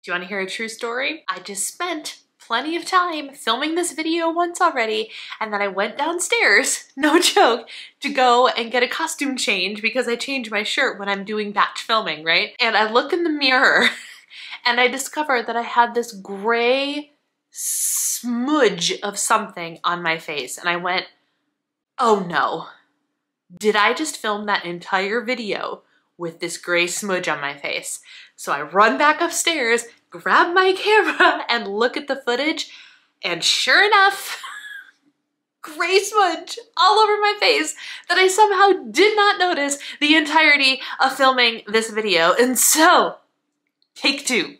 Do you want to hear a true story? I just spent plenty of time filming this video once already, and then I went downstairs, no joke, to go and get a costume change because I change my shirt when I'm doing batch filming, right? And I look in the mirror and I discovered that I had this gray smudge of something on my face, and I went, oh no, did I just film that entire video with this gray smudge on my face? So I run back upstairs, grab my camera, and look at the footage, and sure enough, gray smudge all over my face that I somehow did not notice the entirety of filming this video. And so, take two.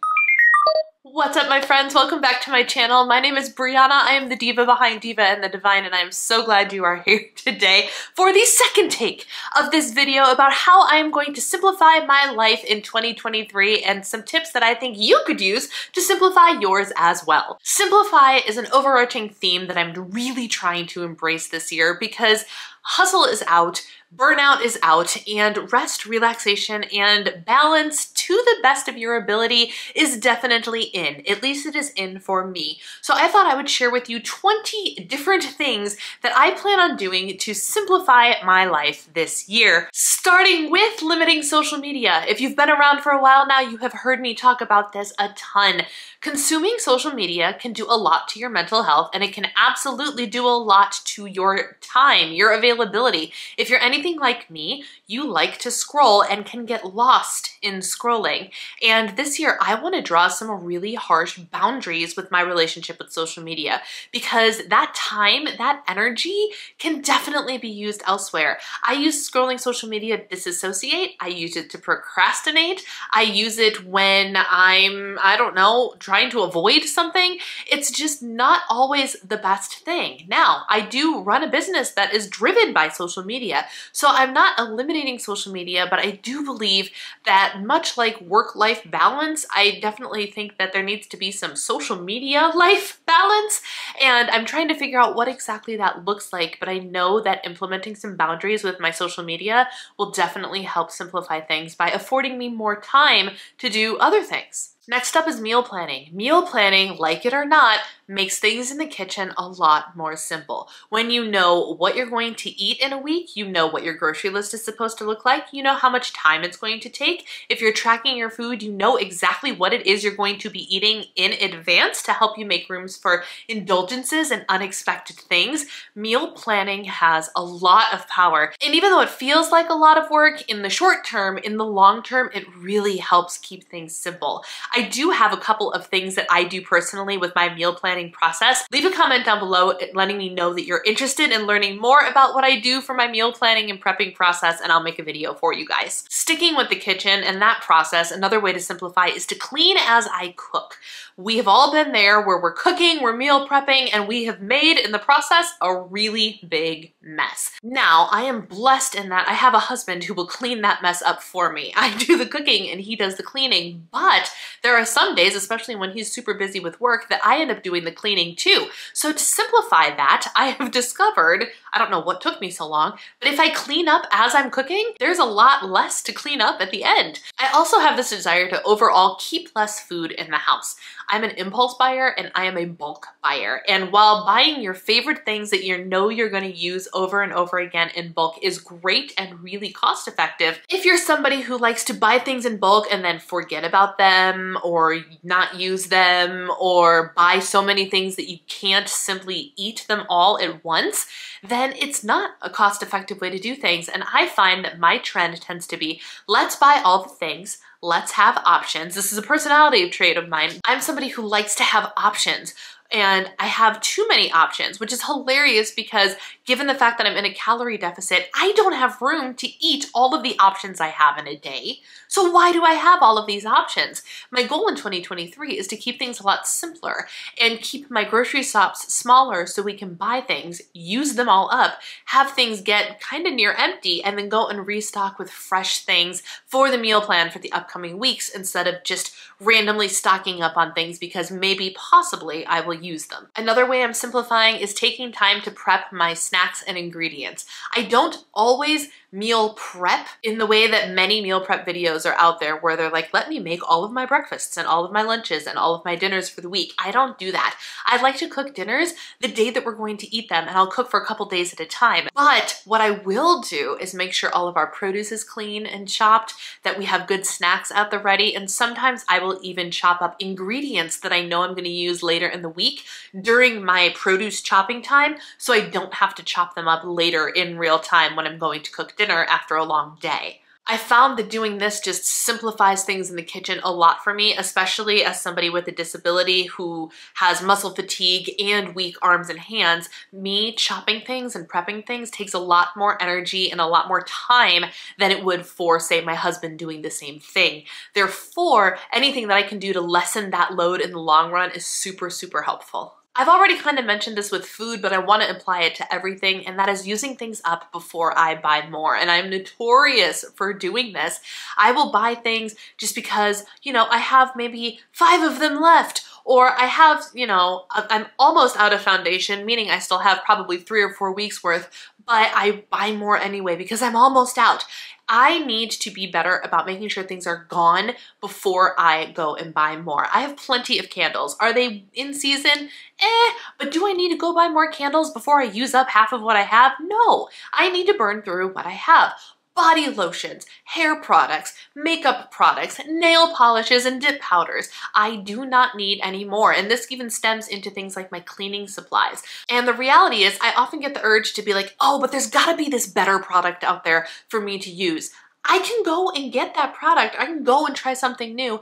What's up, my friends? Welcome back to my channel. My name is Brianna. I am the diva behind Diva and the Divine, and I am so glad you are here today for the second take of this video about how I am going to simplify my life in 2023 and some tips that I think you could use to simplify yours as well. Simplify is an overarching theme that I'm really trying to embrace this year because hustle is out, burnout is out, and rest, relaxation, and balance to the best of your ability is definitely in. At least it is in for me. So I thought I would share with you 20 different things that I plan on doing to simplify my life this year. Starting with limiting social media. If you've been around for a while now, you have heard me talk about this a ton. Consuming social media can do a lot to your mental health, and it can absolutely do a lot to your time, your availability. If you're anything like me, you like to scroll and can get lost in scrolling. And this year, I want to draw some really harsh boundaries with my relationship with social media because that time, that energy can definitely be used elsewhere. I use scrolling social media to disassociate. I use it to procrastinate. I use it when I'm, I don't know, trying to avoid something. It's just not always the best thing. Now, I do run a business that is driven by social media, so I'm not eliminating social media, but I do believe that much like work-life balance, I definitely think that there needs to be some social media life balance, and I'm trying to figure out what exactly that looks like, but I know that implementing some boundaries with my social media will definitely help simplify things by affording me more time to do other things. Next up is meal planning. Meal planning, like it or not, makes things in the kitchen a lot more simple. When you know what you're going to eat in a week, you know what your grocery list is supposed to look like, you know how much time it's going to take. If you're tracking your food, you know exactly what it is you're going to be eating in advance to help you make rooms for indulgences and unexpected things. Meal planning has a lot of power. And even though it feels like a lot of work in the short term, in the long term, it really helps keep things simple. I do have a couple of things that I do personally with my meal planning process. Leave a comment down below letting me know that you're interested in learning more about what I do for my meal planning and prepping process, and I'll make a video for you guys. Sticking with the kitchen and that process, another way to simplify is to clean as I cook. We have all been there where we're cooking, we're meal prepping, and we have made, in the process, a really big mess. Now, I am blessed in that I have a husband who will clean that mess up for me. I do the cooking and he does the cleaning, but there are some days, especially when he's super busy with work, that I end up doing the cleaning too. So to simplify that, I have discovered, I don't know what took me so long, but if I clean up as I'm cooking, there's a lot less to clean up at the end. I also have this desire to overall keep less food in the house. I'm an impulse buyer and I am a bulk buyer. And while buying your favorite things that you know you're going to use over and over again in bulk is great and really cost effective, if you're somebody who likes to buy things in bulk and then forget about them or not use them or buy so many things that you can't simply eat them all at once, then it's not a cost-effective way to do things. And I find that my trend tends to be, let's buy all the things, let's have options. This is a personality trait of mine. I'm somebody who likes to have options. And I have too many options, which is hilarious because given the fact that I'm in a calorie deficit, I don't have room to eat all of the options I have in a day. So why do I have all of these options? My goal in 2023 is to keep things a lot simpler and keep my grocery shops smaller so we can buy things, use them all up, have things get kind of near empty, and then go and restock with fresh things for the meal plan for the upcoming weeks instead of just randomly stocking up on things because maybe possibly I will use them. Another way I'm simplifying is taking time to prep my snacks and ingredients. I don't always meal prep in the way that many meal prep videos are out there where they're like, let me make all of my breakfasts and all of my lunches and all of my dinners for the week. I don't do that. I like to cook dinners the day that we're going to eat them, and I'll cook for a couple days at a time. But what I will do is make sure all of our produce is clean and chopped, that we have good snacks at the ready, and sometimes I will even chop up ingredients that I know I'm going to use later in the week during my produce chopping time, so I don't have to chop them up later in real time when I'm going to cook dinner after a long day. I found that doing this just simplifies things in the kitchen a lot for me, especially as somebody with a disability who has muscle fatigue and weak arms and hands. Me chopping things and prepping things takes a lot more energy and a lot more time than it would for, say, my husband doing the same thing. Therefore, anything that I can do to lessen that load in the long run is super, super helpful. I've already kind of mentioned this with food, but I want to apply it to everything, and that is using things up before I buy more. And I'm notorious for doing this. I will buy things just because, you know, I have maybe 5 of them left, or I have, you know, I'm almost out of foundation, meaning I still have probably 3 or 4 weeks worth, but I buy more anyway because I'm almost out. I need to be better about making sure things are gone before I go and buy more. I have plenty of candles. Are they in season? But do I need to go buy more candles before I use up half of what I have? No, I need to burn through what I have. Body lotions, hair products, makeup products, nail polishes, and dip powders. I do not need any more, and this even stems into things like my cleaning supplies. And the reality is I often get the urge to be like, oh, but there's gotta be this better product out there for me to use. I can go and get that product. I can go and try something new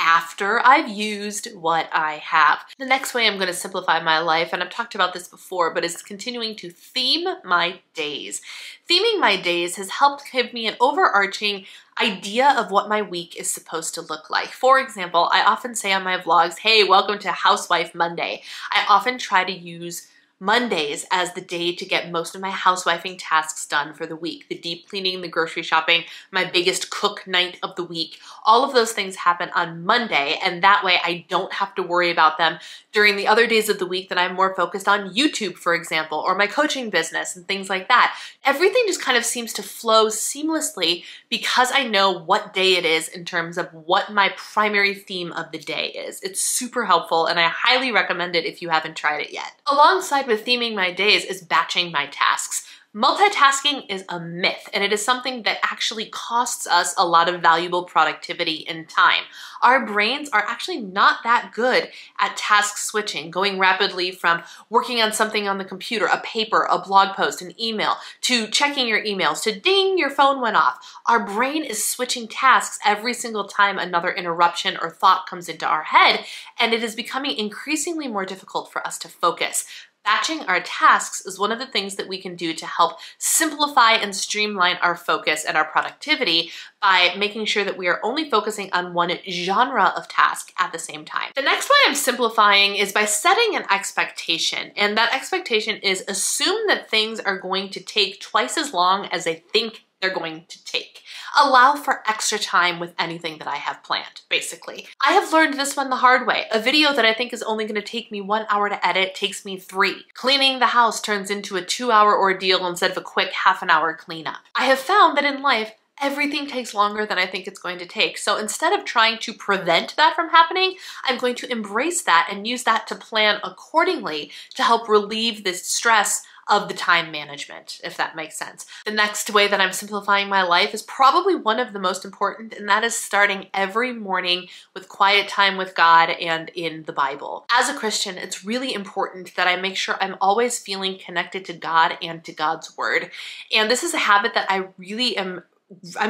after I've used what I have. The next way I'm going to simplify my life, and I've talked about this before, but is continuing to theme my days. Theming my days has helped give me an overarching idea of what my week is supposed to look like. For example, I often say on my vlogs, hey, welcome to Housewife Monday. I often try to use Mondays as the day to get most of my housewifing tasks done for the week. The deep cleaning, the grocery shopping, my biggest cook night of the week. All of those things happen on Monday, and that way I don't have to worry about them during the other days of the week that I'm more focused on YouTube, for example, or my coaching business and things like that. Everything just kind of seems to flow seamlessly because I know what day it is in terms of what my primary theme of the day is. It's super helpful, and I highly recommend it if you haven't tried it yet. Alongside with theming my days is batching my tasks. Multitasking is a myth, and it is something that actually costs us a lot of valuable productivity and time. Our brains are actually not that good at task switching, going rapidly from working on something on the computer, a paper, a blog post, an email, to checking your emails, to ding, your phone went off. Our brain is switching tasks every single time another interruption or thought comes into our head, and it is becoming increasingly more difficult for us to focus. Batching our tasks is one of the things that we can do to help simplify and streamline our focus and our productivity by making sure that we are only focusing on one genre of task at the same time. The next way I'm simplifying is by setting an expectation, and that expectation is assume that things are going to take twice as long as I think they're going to take. Allow for extra time with anything that I have planned, basically. I have learned this one the hard way. A video that I think is only gonna take me 1 hour to edit takes me 3. Cleaning the house turns into a 2-hour ordeal instead of a quick half-an-hour cleanup. I have found that in life, everything takes longer than I think it's going to take. So instead of trying to prevent that from happening, I'm going to embrace that and use that to plan accordingly to help relieve this stress of the time management, if that makes sense. The next way that I'm simplifying my life is probably one of the most important, and that is starting every morning with quiet time with God and in the Bible. As a Christian, it's really important that I make sure I'm always feeling connected to God and to God's Word. And this is a habit that I'm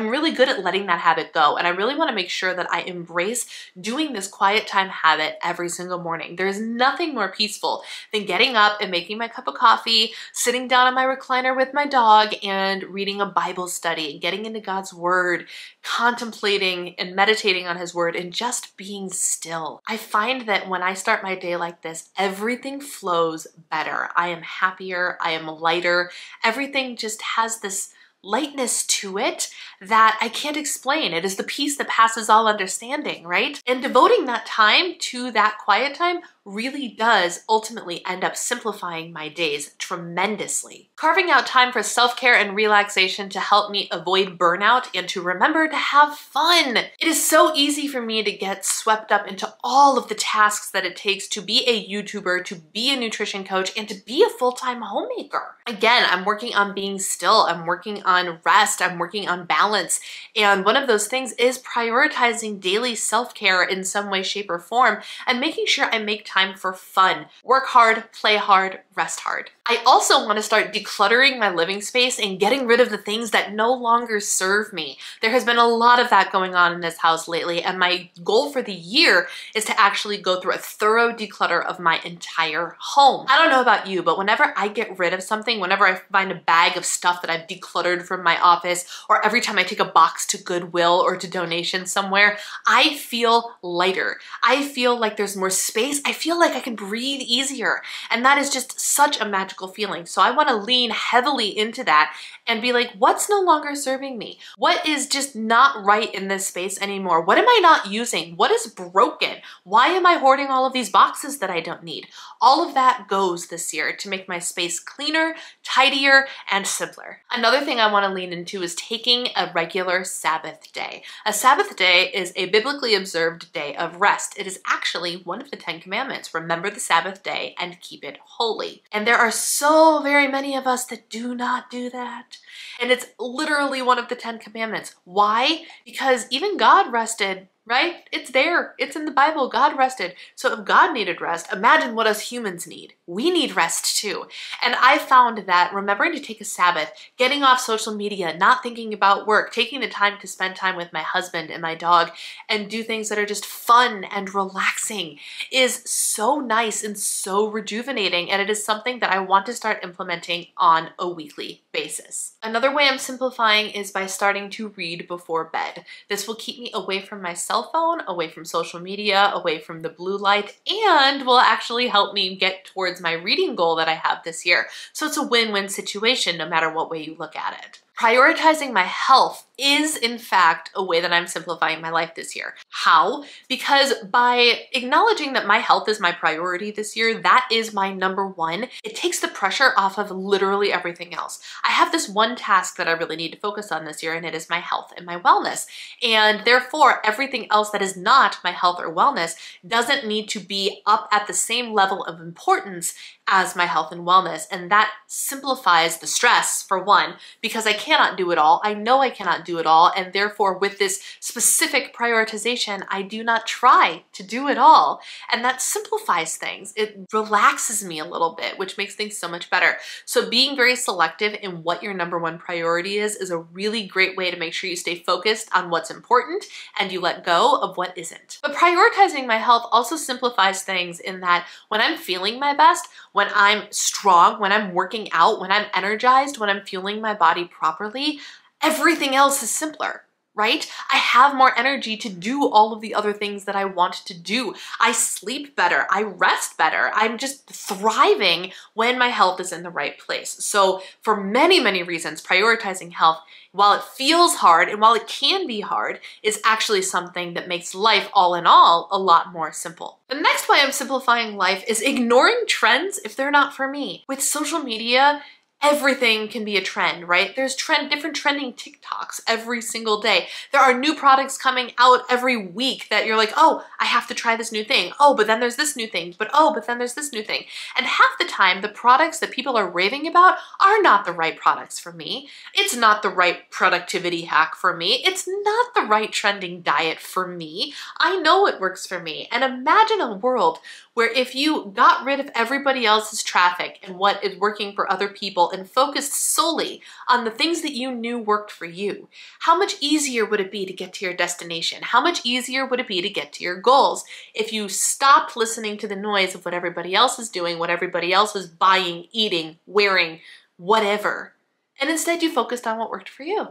really good at letting that habit go, and I really want to make sure that I embrace doing this quiet time habit every single morning. There's nothing more peaceful than getting up and making my cup of coffee, sitting down on my recliner with my dog, and reading a Bible study, getting into God's Word, contemplating and meditating on His Word, and just being still. I find that when I start my day like this, everything flows better. I am happier, I am lighter, everything just has this lightness to it that I can't explain. It is the peace that passes all understanding, right? And devoting that time to that quiet time really does ultimately end up simplifying my days tremendously. Carving out time for self-care and relaxation to help me avoid burnout and to remember to have fun. It is so easy for me to get swept up into all of the tasks that it takes to be a YouTuber, to be a nutrition coach, and to be a full-time homemaker. Again, I'm working on being still, I'm working on rest, I'm working on balance, and one of those things is prioritizing daily self-care in some way, shape, or form, and making sure I make time for fun. Work hard, play hard, rest hard. I also want to start decluttering my living space and getting rid of the things that no longer serve me. There has been a lot of that going on in this house lately, and my goal for the year is to actually go through a thorough declutter of my entire home. I don't know about you, but whenever I get rid of something, whenever I find a bag of stuff that I've decluttered from my office, or every time I take a box to Goodwill or to donation somewhere, I feel lighter. I feel like there's more space. I feel like I can breathe easier. And that is just such a magical feeling. So I want to lean heavily into that and be like, what's no longer serving me? What is just not right in this space anymore? What am I not using? What is broken? Why am I hoarding all of these boxes that I don't need? All of that goes this year to make my space cleaner, tidier, and simpler. Another thing I want to lean into is taking a regular Sabbath day. A Sabbath day is a biblically observed day of rest. It is actually one of the 10 commandments. Remember the Sabbath day and keep it holy. And there are so very many of us that do not do that. And it's literally one of the 10 commandments. Why? Because even God rested, right? It's there. It's in the Bible. God rested. So if God needed rest, imagine what us humans need. We need rest too. And I found that remembering to take a Sabbath, getting off social media, not thinking about work, taking the time to spend time with my husband and my dog and do things that are just fun and relaxing is so nice and so rejuvenating. And it is something that I want to start implementing on a weekly basis. Another way I'm simplifying is by starting to read before bed. This will keep me away from my cell phone, away from social media, away from the blue light, and will actually help me get towards my reading goal that I have this year. So it's a win-win situation no matter what way you look at it. Prioritizing my health is, in fact, a way that I'm simplifying my life this year. How? Because by acknowledging that my health is my priority this year, that is my number one, it takes the pressure off of literally everything else. I have this one task that I really need to focus on this year, and it is my health and my wellness. And therefore, everything else that is not my health or wellness doesn't need to be up at the same level of importance as my health and wellness. And that simplifies the stress, for one, because I cannot do it all. I know I cannot do it all. And therefore, with this specific prioritization, I do not try to do it all. And that simplifies things. It relaxes me a little bit, which makes things so much better. So being very selective in what your number one priority is a really great way to make sure you stay focused on what's important and you let go of what isn't. But prioritizing my health also simplifies things in that when I'm feeling my best, when I'm strong, when I'm working out, when I'm energized, when I'm fueling my body properly, everything else is simpler, right? I have more energy to do all of the other things that I want to do. I sleep better, I rest better. I'm just thriving when my health is in the right place. So for many, many reasons, prioritizing health, while it feels hard and while it can be hard, is actually something that makes life all in all a lot more simple. The next way I'm simplifying life is ignoring trends if they're not for me. With social media, everything can be a trend, right? There's different trending TikToks every single day. There are new products coming out every week that you're like, oh, I have to try this new thing. Oh, but then there's this new thing. But then there's this new thing. And half the time, the products that people are raving about are not the right products for me. It's not the right productivity hack for me. It's not the right trending diet for me. I know it works for me. And imagine a world where if you got rid of everybody else's traffic and what is working for other people and focused solely on the things that you knew worked for you, how much easier would it be to get to your destination? How much easier would it be to get to your goals if you stopped listening to the noise of what everybody else is doing, what everybody else is buying, eating, wearing, whatever, and instead you focused on what worked for you?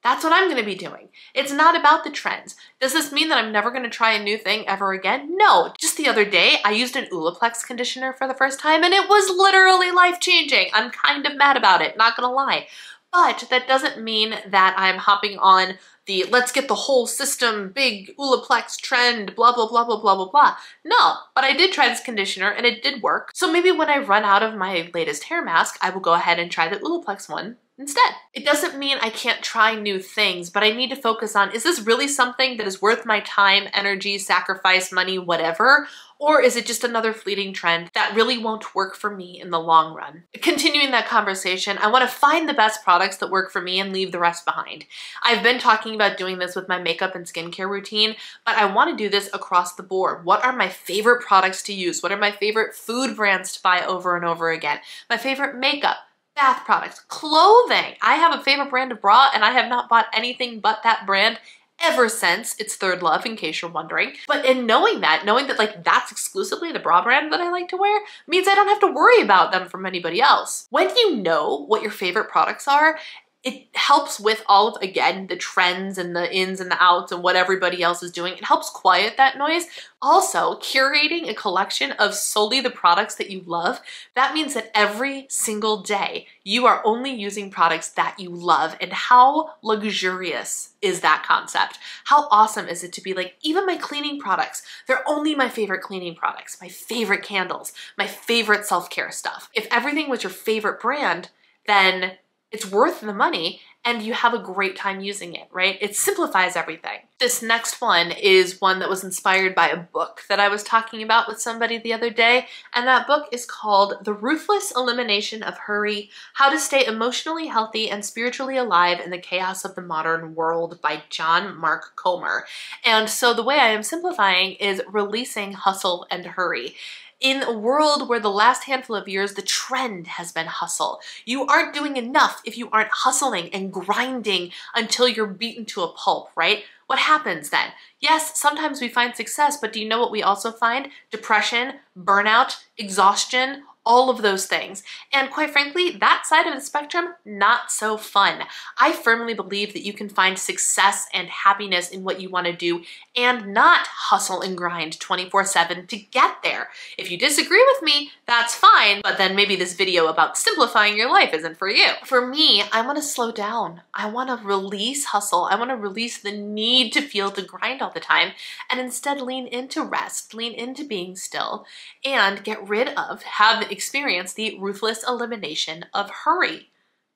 That's what I'm going to be doing. It's not about the trends. Does this mean that I'm never going to try a new thing ever again? No. Just the other day, I used an Olaplex conditioner for the first time and it was literally life-changing. I'm kind of mad about it, not going to lie. But that doesn't mean that I'm hopping on the let's get the whole system, big Olaplex trend, blah, blah, blah, blah, blah, blah, blah. No, but I did try this conditioner and it did work. So maybe when I run out of my latest hair mask, I will go ahead and try the Olaplex one instead. It doesn't mean I can't try new things, but I need to focus on, is this really something that is worth my time, energy, sacrifice, money, whatever? Or is it just another fleeting trend that really won't work for me in the long run? Continuing that conversation, I want to find the best products that work for me and leave the rest behind. I've been talking about doing this with my makeup and skincare routine, but I want to do this across the board. What are my favorite products to use? What are my favorite food brands to buy over and over again? My favorite makeup, bath products, clothing. I have a favorite brand of bra and I have not bought anything but that brand ever since it's Third Love, in case you're wondering. But in knowing that like that's exclusively the bra brand that I like to wear means I don't have to worry about them from anybody else. When you know what your favorite products are, it helps with all of, again, the trends and the ins and the outs and what everybody else is doing. It helps quiet that noise. Also, curating a collection of solely the products that you love, that means that every single day you are only using products that you love. And how luxurious is that concept? How awesome is it to be like, even my cleaning products, they're only my favorite cleaning products, my favorite candles, my favorite self-care stuff. If everything was your favorite brand, then it's worth the money and you have a great time using it, right? It simplifies everything. This next one is one that was inspired by a book that I was talking about with somebody the other day, and that book is called The Ruthless Elimination of Hurry: How to Stay Emotionally Healthy and Spiritually Alive in the Chaos of the Modern World by John Mark Comer. And so the way I am simplifying is releasing hustle and hurry. In a world where the last handful of years, the trend has been hustle. You aren't doing enough if you aren't hustling and grinding until you're beaten to a pulp, right? What happens then? Yes, sometimes we find success, but do you know what we also find? Depression, burnout, exhaustion, all of those things. And quite frankly, that side of the spectrum, not so fun. I firmly believe that you can find success and happiness in what you want to do and not hustle and grind 24/7 to get there. If you disagree with me, that's fine, but then maybe this video about simplifying your life isn't for you. For me, I want to slow down. I want to release hustle. I want to release the need to feel to grind all the time and instead lean into rest, lean into being still, and get rid of, have experienced the ruthless elimination of hurry.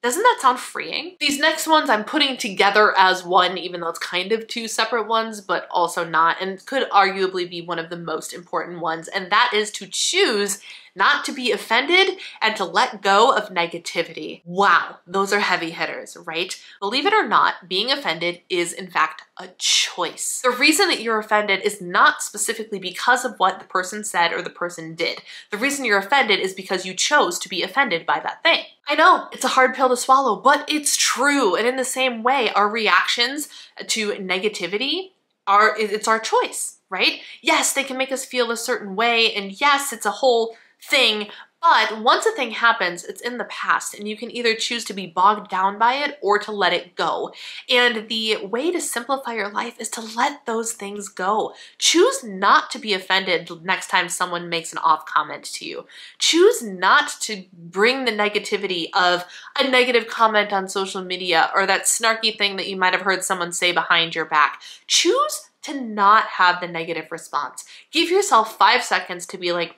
Doesn't that sound freeing? These next ones I'm putting together as one, even though it's kind of two separate ones, but also not, and could arguably be one of the most important ones, and that is to choose not to be offended and to let go of negativity. Wow, those are heavy hitters, right? Believe it or not, being offended is in fact a choice. The reason that you're offended is not specifically because of what the person said or the person did. The reason you're offended is because you chose to be offended by that thing. I know, it's a hard pill to swallow, but it's true. And in the same way, our reactions to negativity it's our choice, right? Yes, they can make us feel a certain way, and yes, it's a whole thing, but once a thing happens, it's in the past, and you can either choose to be bogged down by it or to let it go. And the way to simplify your life is to let those things go. Choose not to be offended next time someone makes an off comment to you. Choose not to bring the negativity of a negative comment on social media or that snarky thing that you might have heard someone say behind your back. Choose to not have the negative response. Give yourself 5 seconds to be like,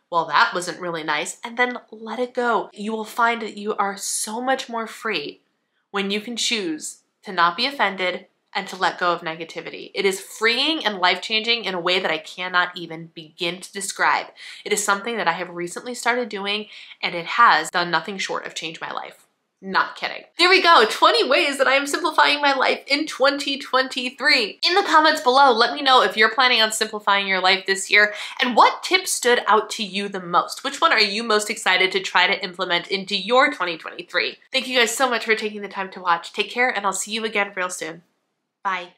well, that wasn't really nice, and then let it go. You will find that you are so much more free when you can choose to not be offended and to let go of negativity. It is freeing and life-changing in a way that I cannot even begin to describe. It is something that I have recently started doing, and it has done nothing short of change my life. Not kidding. There we go, 20 ways that I am simplifying my life in 2023. In the comments below, let me know if you're planning on simplifying your life this year and what tips stood out to you the most. Which one are you most excited to try to implement into your 2023? Thank you guys so much for taking the time to watch. Take care, and I'll see you again real soon. Bye.